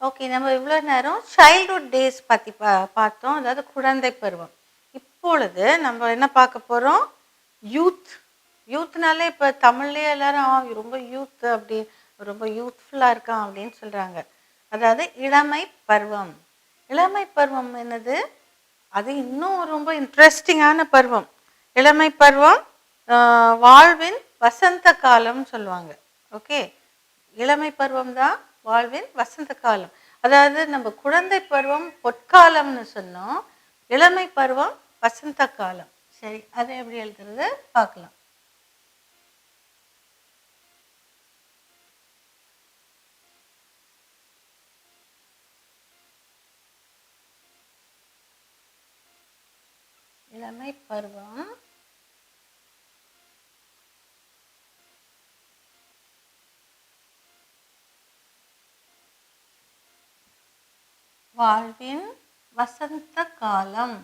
Okay. நம்ம இவ்வளோ நேரம் சைல்ட்ஹுட் டேஸ் பற்றி பார்த்தோம். அதாவது குழந்தை பருவம். இப்பொழுது நம்ம என்ன பார்க்க போகிறோம்? யூத். யூத்னாலே இப்போ தமிழ்லேயே எல்லாரும் ரொம்ப யூத் அப்படி ரொம்ப யூத்ஃபுல்லாக இருக்கான் அப்படின்னு சொல்கிறாங்க. அதாவது இளமை பருவம். இளமை பருவம் என்னது? அது இன்னும் ரொம்ப இன்ட்ரெஸ்டிங்கான பருவம். இளமை பருவம் வாழ்வின் வசந்த காலம்னு சொல்லுவாங்க. ஓகே, இளமை பருவம் தான் வாழ்வின் வசந்த காலம். அதாவது நம்ம குழந்தை பருவம் பொற்காலம்னு சொன்னோம், இளமை பருவம் வசந்த காலம். சரி, அதை எப்படி எழுதுறது பார்க்கலாம். இளமை பருவம் வாழ்வின் வசந்த காலம்.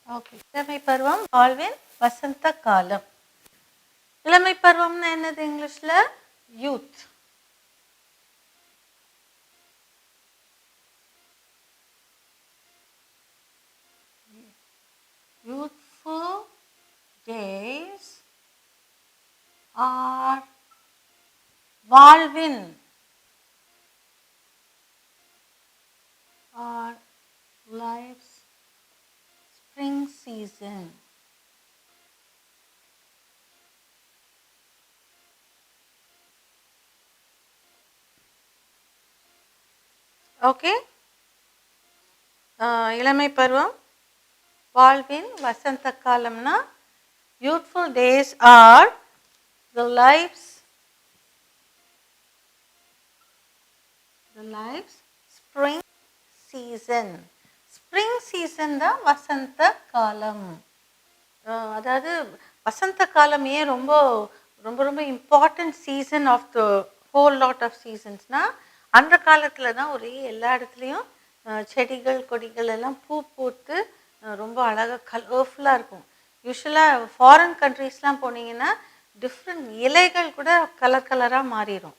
ஓகே, இளமை பருவம் வாழ்வின் வசந்த காலம். இளமை பருவம்னா என்னது இங்கிலீஷ்ல? யூத். Youthful days are வாழ்வின் or life's spring season. Okay, இளமை பருவம் வாழ்வின் வசந்த காலம்னா youthful days are the life's spring season. spring season தான் வசந்த காலம். அதாவது வசந்த காலம் ஏன் ரொம்ப ரொம்ப ரொம்ப important season of the whole lot of சீசன்ஸ்னா, அந்த காலத்தில் தான் ஒரே எல்லா இடத்துலையும் செடிகள் கொடிகள் எல்லாம் பூ பூத்து ரொம்ப அழகாக கலர்ஃபுல்லாக இருக்கும். யூஸ்வலாக ஃபாரின் கண்ட்ரீஸ்லாம் போனீங்கன்னா டிஃப்ரெண்ட் இலைகள் கூட கலர் கலராக மாறிடும்.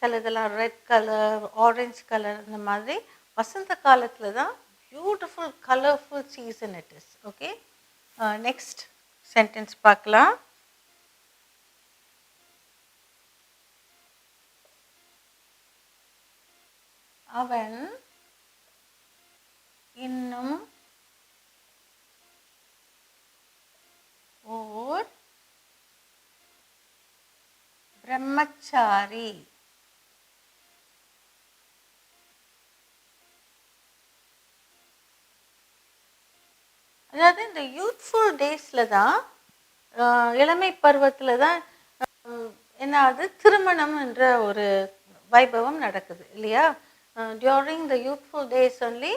சிலதெல்லாம் ரெட் கலர், ஆரஞ்சு கலர், இந்த மாதிரி வசந்த காலத்தில் தான் beautiful colourful season it is. Okay, next sentence பார்க்கலாம். அவன் இன்னும் ஓர் பிரம்மச்சாரி. அதாவது இந்த யூத்ஃபுல் டேஸில் தான், இளமை பருவத்தில் தான் என்ன ஆகுது, திருமணம் என்ற ஒரு வைபவம் நடக்குது இல்லையா? During the youthful days only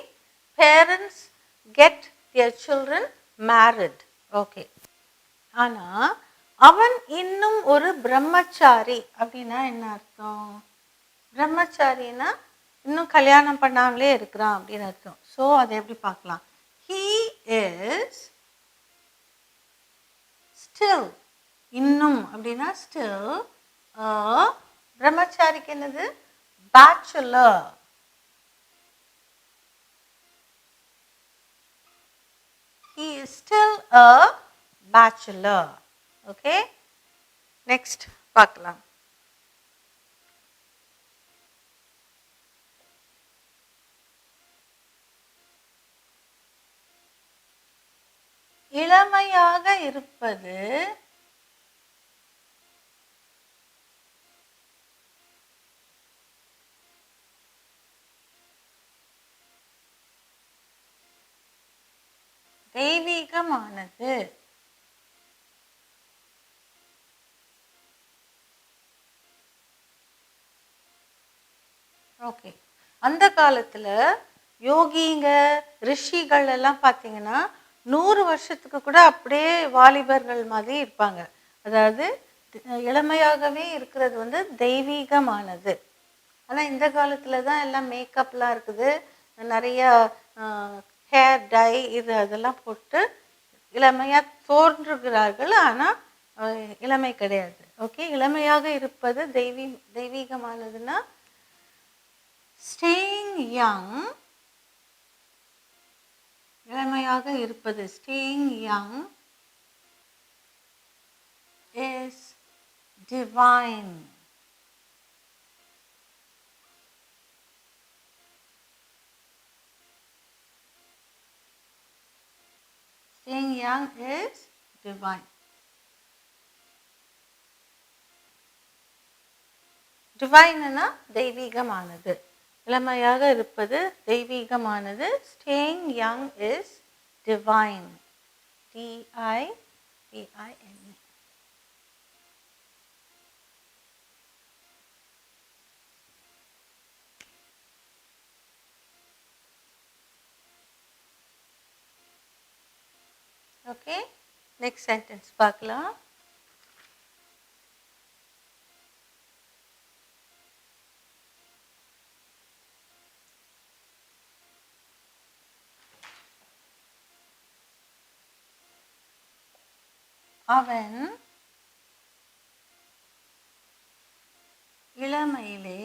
parents get their children married. Okay, ஆனால் அவன் இன்னும் ஒரு பிரம்மச்சாரி அப்படின்னா என்ன அர்த்தம்? பிரம்மச்சாரின்னா இன்னும் கல்யாணம் பண்ணாமலே இருக்கிறான் அப்படின்னு அர்த்தம். ஸோ அதை எப்படி பார்க்கலாம்? He is still. இன்னும் அப்படின்னா still. பிரம்மச்சாரிக்கு என்னது? bachelor. He is still a bachelor. Okay, next பார்க்கலாம். இளமையாக இருப்பது தெய்வீகமானது. ஓகே, அந்த காலத்தில் யோகிங்க ரிஷிகள் எல்லாம் பார்த்தீங்கன்னா 100 வருஷத்துக்கு கூட அப்படியே வாலிபர்கள் மாதிரி இருப்பாங்க. அதாவது இளமையாகவே இருக்கிறது வந்து தெய்வீகமானது. ஆனால் இந்த காலத்தில் தான் எல்லாம் மேக்கப்லாம் இருக்குது, நிறைய ஹேர் டை இது அதெல்லாம் போட்டு இளமையாக தோன்றுகிறார்கள், ஆனால் இளமை கிடையாது. ஓகே, இளமையாக இருப்பது தெய்வீகமானதுன்னா ஸ்டேயிங் யங், இளமையாக இருப்பது staying young is divine. Staying young is divine. டிவைன்னா தெய்வீகமானது, இளமையாக இருப்பது தெய்வீகமானது. Staying young is divine. DIVINE. Okay, next sentence பார்க்கலாம். அவன் இளமையிலே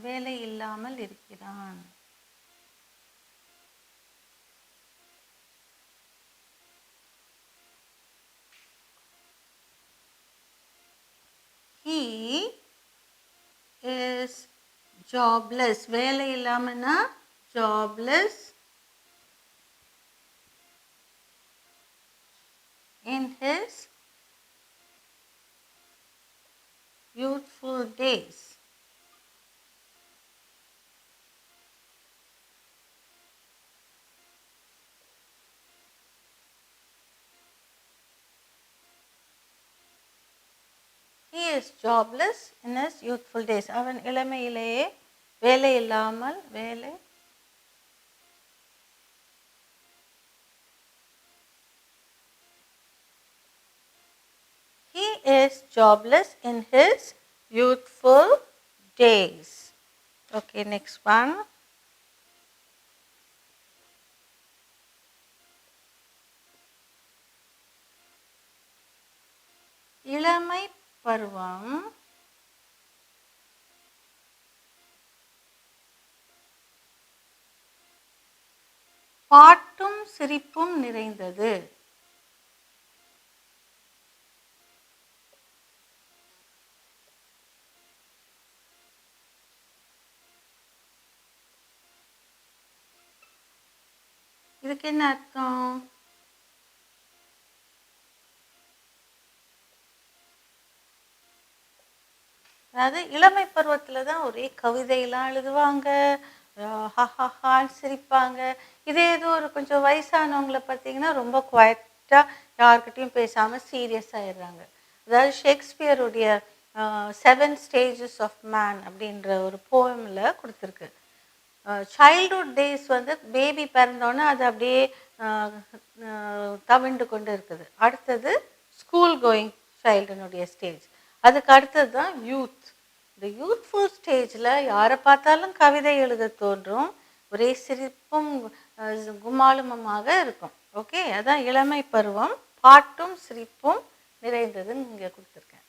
வேலை இல்லாமல் இருக்கிறான். He is jobless. வேலை இல்லாமல்னா jobless in his youthful days. He is jobless in his youthful days. அவன் இளமையிலேயே வேலை இல்லாமல் He is jobless in his youthful days. Okay, next one. இளமை பருவம் பாட்டும் சிரிப்பும் நிறைந்தது. இதுக்கு என்ன அர்த்தம்? அதாவது இளமை பருவத்தில் தான் ஒரே கவிதையெல்லாம் எழுதுவாங்க, ஹஹான்னு சிரிப்பாங்க. இதே ஏதோ ஒரு கொஞ்சம் வயசானவங்களை பார்த்தீங்கன்னா ரொம்ப குவைட்டாக யார்கிட்டையும் பேசாமல் சீரியஸ் ஆயிடுறாங்க. அதாவது ஷேக்ஸ்பியருடைய 7 Stages of Man அப்படின்ற ஒரு போயமில் கொடுத்துருக்கு. சைல்ட்ஹுட் டேஸ் வந்து பேபி பிறந்தோன்னே அது அப்படியே தவிண்டு கொண்டு இருக்குது. அடுத்தது ஸ்கூல் கோயிங் சைல்டுனுடைய ஸ்டேஜ். அதுக்கு அடுத்தது தான் யூத். இந்த யூத்ஃபுல் ஸ்டேஜில் யாரை பார்த்தாலும் கவிதை எழுத தோன்றும், ஒரே சிரிப்பும் கும்மாலுமமாக இருக்கும். ஓகே, அதான் இளமை பருவம், பாட்டும் சிரிப்பும் நிறைந்ததுன்னு இங்கே கொடுத்துருக்கேன்.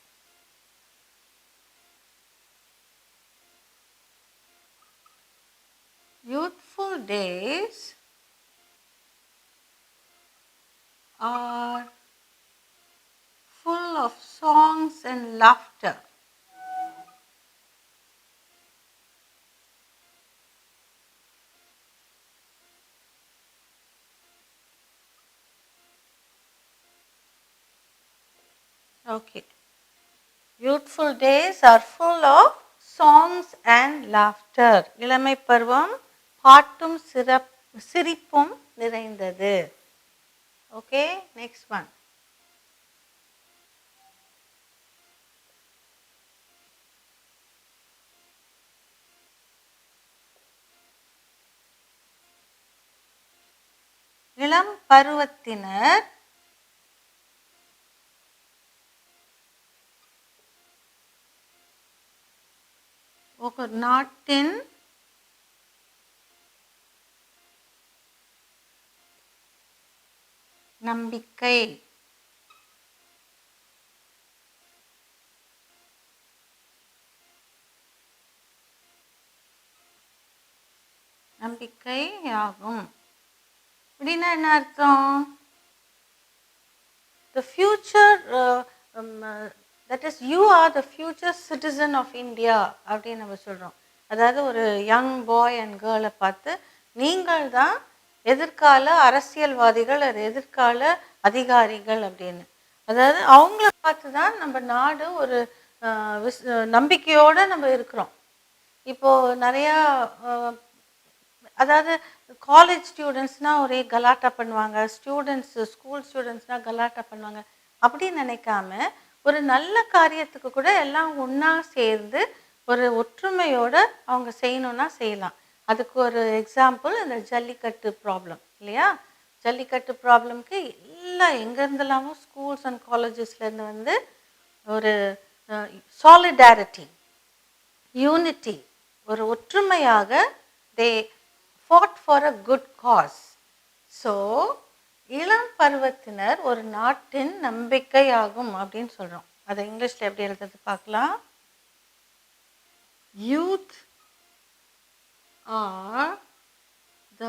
Youthful days are full of songs and laughter. Okay. Youthful days are full of songs and laughter. இளமை பருவம் பாட்டும் சிரிப்பும் நிறைந்தது. Okay, next one. இளம் பருவத்தினர் ஒரு நாட்டின் நம்பிக்கை. நம்பிக்கையாகும். அப்படின்னா என்ன அர்த்தம்? The future, that is you are the future citizen of India அப்படின்னு நம்ம சொல்கிறோம். அதாவது ஒரு யங் பாய் அண்ட் கேர்ளை பார்த்து நீங்கள் தான் எதிர்கால அரசியல்வாதிகள், அது எதிர்கால அதிகாரிகள் அப்படின்னு. அதாவது அவங்கள பார்த்து தான் நம்ம நாடு ஒரு நம்பிக்கையோடு நம்ம இருக்கிறோம். இப்போது நிறையா அதாவது காலேஜ் ஸ்டூடெண்ட்ஸ்னால் ஒரே கலாட்டா பண்ணுவாங்க, ஸ்கூல் ஸ்டூடெண்ட்ஸ்னால் கலாட்டா பண்ணுவாங்க. அப்படின்னு நினைக்காம ஒரு நல்ல காரியத்துக்கு கூட எல்லாம் ஒன்றா சேர்ந்து ஒரு ஒற்றுமையோடு அவங்க செய்யணுன்னா செய்யலாம். அதுக்கு ஒரு எக்ஸாம்பிள் இந்த ஜல்லிக்கட்டு ப்ராப்ளம் இல்லையா? ஜல்லிக்கட்டு ப்ராப்ளம்க்கு எல்லாம் எங்கேருந்தெல்லாமோ ஸ்கூல்ஸ் அண்ட் காலேஜஸ்லேருந்து வந்து ஒரு சாலிடாரிட்டி, யூனிட்டி, ஒரு ஒற்றுமையாக they fought for a good cause. So இளம் பருவத்தினர் ஒரு நாட்டின் நம்பிக்கையாகும் அப்படின்னு சொல்கிறோம். அதை இங்கிலீஷில் எப்படி எழுதுறது பார்க்கலாம். Youth are the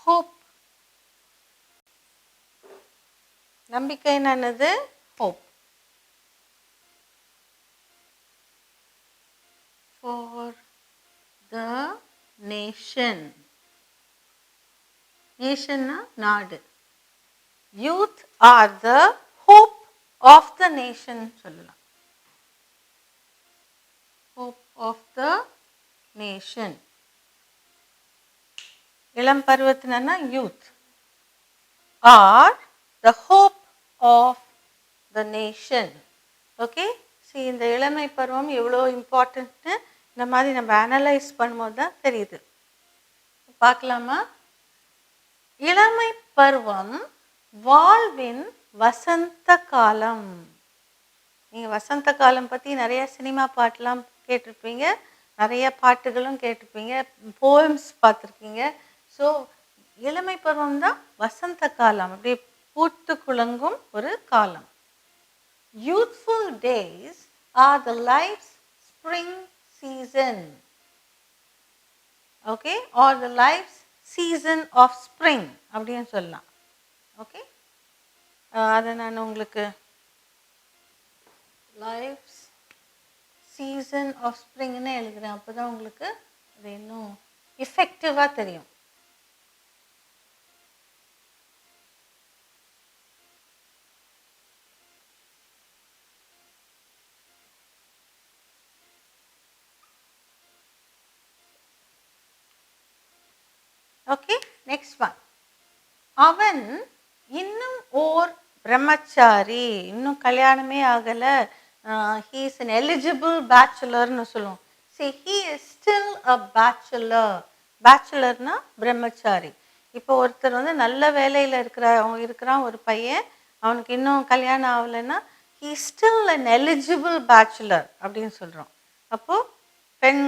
hope. நம்பிக்கை என்னது? ஹோப். For the nation. நேஷன்னா நாடு. Youth are the hope of the nation சொல்லலாம். Hope of the nation. இளம் பருவத்தினர்னா youth are the hope of the nation. Okay, சரி, இந்த இளமை பருவம் எவ்வளோ இம்பார்ட்டன்ட்னு இந்த மாதிரி நம்ம அனலைஸ் பண்ணும்போது தான் தெரியுது. பார்க்கலாமா? இளமை பருவம் வாழ்வின் வசந்த காலம். நீங்கள் வசந்த காலம் பற்றி நிறைய சினிமா பாட்டெலாம் கேட்டிருப்பீங்க, நிறைய பாட்டுகளும் கேட்டிருப்பீங்க, போயம்ஸ் பார்த்துருக்கீங்க. ஸோ இளமை பருவம் தான் வசந்த காலம், அப்படியே பூத்து குலுங்கும் ஒரு காலம். Youthful days are the life's spring season. Okay, or the life's season of spring அப்படின்னு சொல்லலாம். ஓகே, அதை நான் உங்களுக்கு life's season of springன்னு எழுதுகிறேன். அப்போ தான் உங்களுக்கு அது இன்னும் எஃபெக்டிவாக தெரியும். Okay, next one. அவன் இன்னும் ஓர் பிரம்மச்சாரி, இன்னும் கல்யாணமே ஆகலை, he is an eligible bachelorன்னு சொல்லுவோம். See, he is still a bachelor. பேச்சுலர்னா பிரம்மச்சாரி. இப்போ ஒருத்தர் வந்து நல்ல வேலையில் இருக்கிறான் ஒரு பையன், அவனுக்கு இன்னும் கல்யாணம் ஆகலைன்னா he is still an eligible bachelor அப்படின்னு சொல்கிறோம். அப்போது பெண்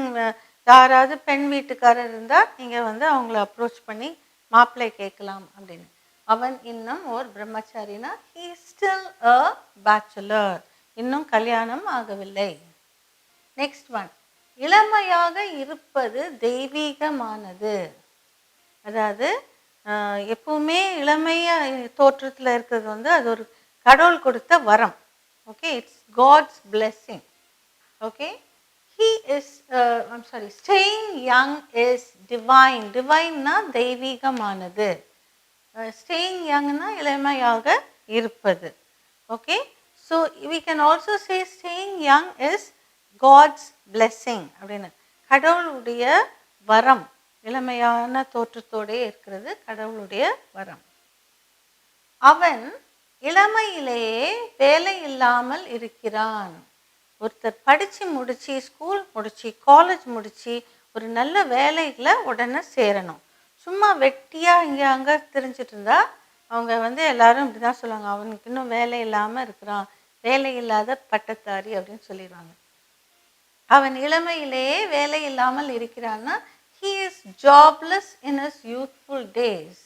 யாராவது பெண் வீட்டுக்காரர் இருந்தால் நீங்கள் வந்து அவங்கள அப்ரோச் பண்ணி மாப்பிள்ளை கேட்கலாம் அப்படின்னு. அவன் இன்னும் ஒரு பிரம்மச்சாரினா he is still a bachelor, இன்னும் கல்யாணம் ஆகவில்லை. Next one. இளமையாக இருப்பது தெய்வீகமானது. அதாவது எப்பவுமே இளமைய தோற்றத்தில் இருக்கிறது வந்து அது ஒரு கடவுள் கொடுத்த வரம். Okay, it's God's blessing. Okay, staying young is divine. டிவைன்னா தெய்வீகமானது. staying youngனா இளமையாக இருப்பது. Okay, so we can also say staying young is God's blessing அப்படின்னு. கடவுளுடைய வரம், இளமையான தோற்றத்தோடே இருக்கிறது கடவுளுடைய வரம். அவன் இளமையிலேயே வேலை இல்லாமல் இருக்கிறான். ஒருத்தர் படித்து முடித்து, ஸ்கூல் முடித்து, காலேஜ் முடித்து ஒரு நல்ல வேலையில் உடனே சேரணும். சும்மா வெட்டியாக இங்கே அங்கே திரிஞ்சிட்டு இருந்தா அவங்க வந்து எல்லாரும் இப்படி தான் சொல்லுவாங்க, அவனுக்கு இன்னும் வேலை இல்லாமல் இருக்கிறான், வேலை இல்லாத பட்டத்தாரி அப்படின்னு சொல்லிடுவாங்க. அவன் இளமையிலேயே வேலை இல்லாமல் இருக்கிறான்னா he is jobless in his youthful days.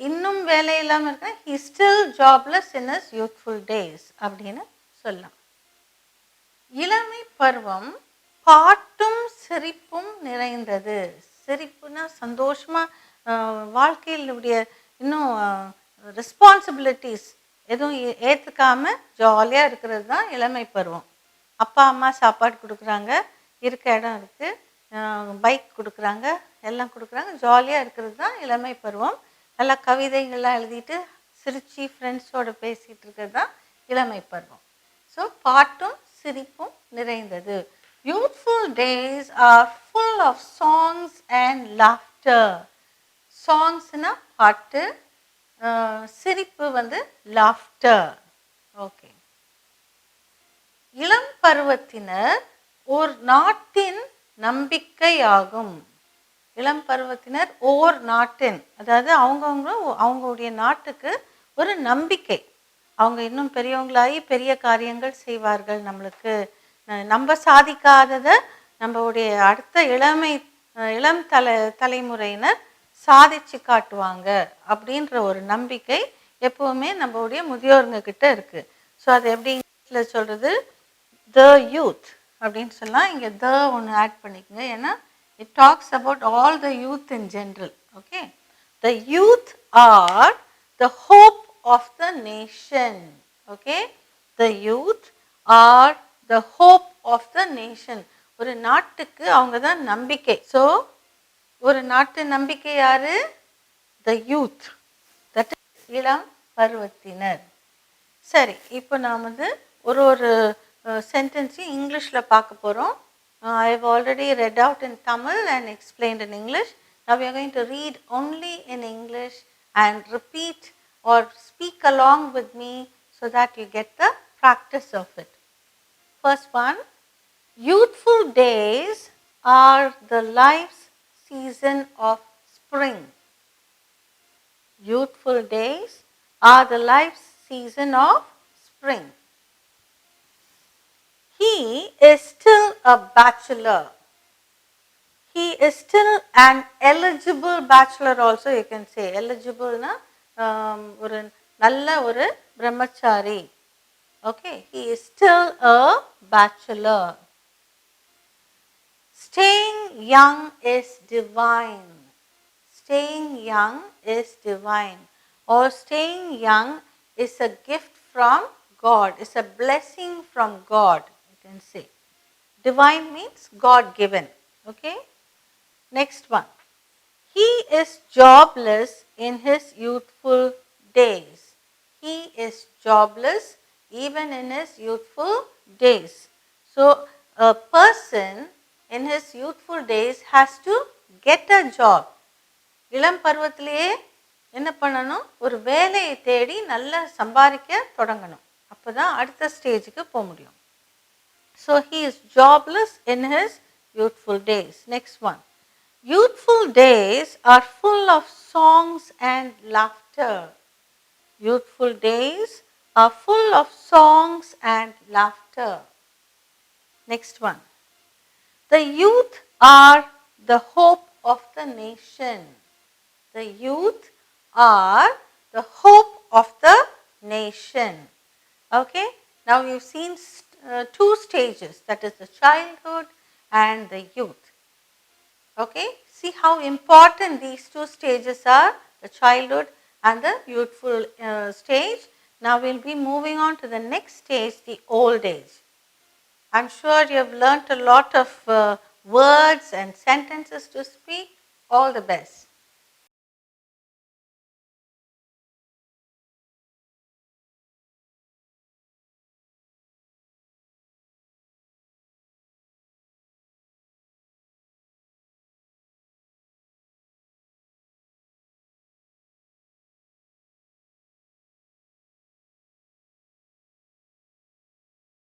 இன்னும் வேலை இல்லாமல் இருக்கா, he is still jobless in his youthful days அப்படின்னு சொல்லலாம். இளமை பருவம் பாட்டும் சிரிப்பும் நிறைந்தது. சிரிப்புனா சந்தோஷமா வாழ்க்கையினுடைய இன்னும் ரெஸ்பான்சிபிலிட்டிஸ் எதுவும் ஏற்றுக்காம ஜாலியாக இருக்கிறது தான் இளமை பருவம். அப்பா அம்மா சாப்பாடு கொடுக்குறாங்க, இருக்க இடம் இருக்குது, பைக் கொடுக்குறாங்க, எல்லாம் கொடுக்குறாங்க, ஜாலியாக இருக்கிறது தான் இளமை பருவம். நல்லா கவிதைகள்லாம் எழுதிட்டு சிரிச்சு ஃப்ரெண்ட்ஸோடு பேசிகிட்டு இருக்கிறது தான் இளமை பருவம். ஸோ பாட்டும் சிரிப்பும் நிறைந்தது. Youthful days are full of songs and laughter. சாங்ஸ்னா பாட்டு, சிரிப்பு வந்து லாஃப்டர். ஓகே. இளம் பருவத்தினர் ஒரு நாட்டின் நம்பிக்கையாகும். இளம் பருவத்தினர் ஓர் நாட்டின், அதாவது அவங்களுடைய நாட்டுக்கு ஒரு நம்பிக்கை. அவங்க இன்னும் பெரியவங்களாகி பெரிய காரியங்கள் செய்வார்கள், நம்மளுக்கு நம்ம சாதிக்காததை நம்மளுடைய அடுத்த இளம் தலைமுறையினர் சாதிச்சு காட்டுவாங்க அப்படின்ற ஒரு நம்பிக்கை எப்பவுமே நம்மளுடைய முதியோருங்க கிட்ட இருக்கு. ஸோ அது எப்படி இங்கிலீஷில் சொல்றது, த யூத் அப்படின்னு சொல்லலாம். இங்கே த ஒன்று ஆட் பண்ணிக்கோங்க, ஏன்னா it talks about all the youth in general. Okay, the youth are the hope of the nation. Okay, the youth are the hope of the nation. ஒரு நாட்டுக்கு அவங்க தான் நம்பிக்கை. ஸோ ஒரு நாட்டு நம்பிக்கை யாரு? the youth, that is இளம் பருவத்தினர். சரி, இப்போ நாம் வந்து ஒரு சென்டென்ஸையும் இங்கிலீஷில் பார்க்க போகிறோம். I have already read out in Tamil and explained in English. Now we are going to read only in English and repeat or speak along with me so that you get the practice of it. First one, youthful days are the life's season of spring. Youthful days are the life's season of spring. He is still a bachelor. He is still an eligible bachelor also, you can say. Eligible na ஒரு நல்ல ஒரு பிரம்மச்சாரி. Okay, he is still a bachelor. Staying young is divine. Staying young is divine, or staying young is a gift from God, is a blessing from God. Can say divine means God given. Okay, next one, he is jobless in his youthful days. He is jobless even in his youthful days. So a person in his youthful days has to get a job. இளம் பருவத்திலேயே என்ன பண்ணணும், ஒரு வேலையை தேடி நல்லா சம்பாதிக்க தொடங்கணும். அப்போ தான் அடுத்த ஸ்டேஜுக்கு போக முடியும். So he is jobless in his youthful days. Next one, youthful days are full of songs and laughter. Youthful days are full of songs and laughter. Next one, the youth are the hope of the nation. The youth are the hope of the nation. Okay, now you've seen two stages, that is the childhood and the youth. Okay, see how important these two stages are, the childhood and the youthful stage. Now we'll be moving on to the next stage, the old age. I'm sure you have learnt a lot of words and sentences to speak. All the best.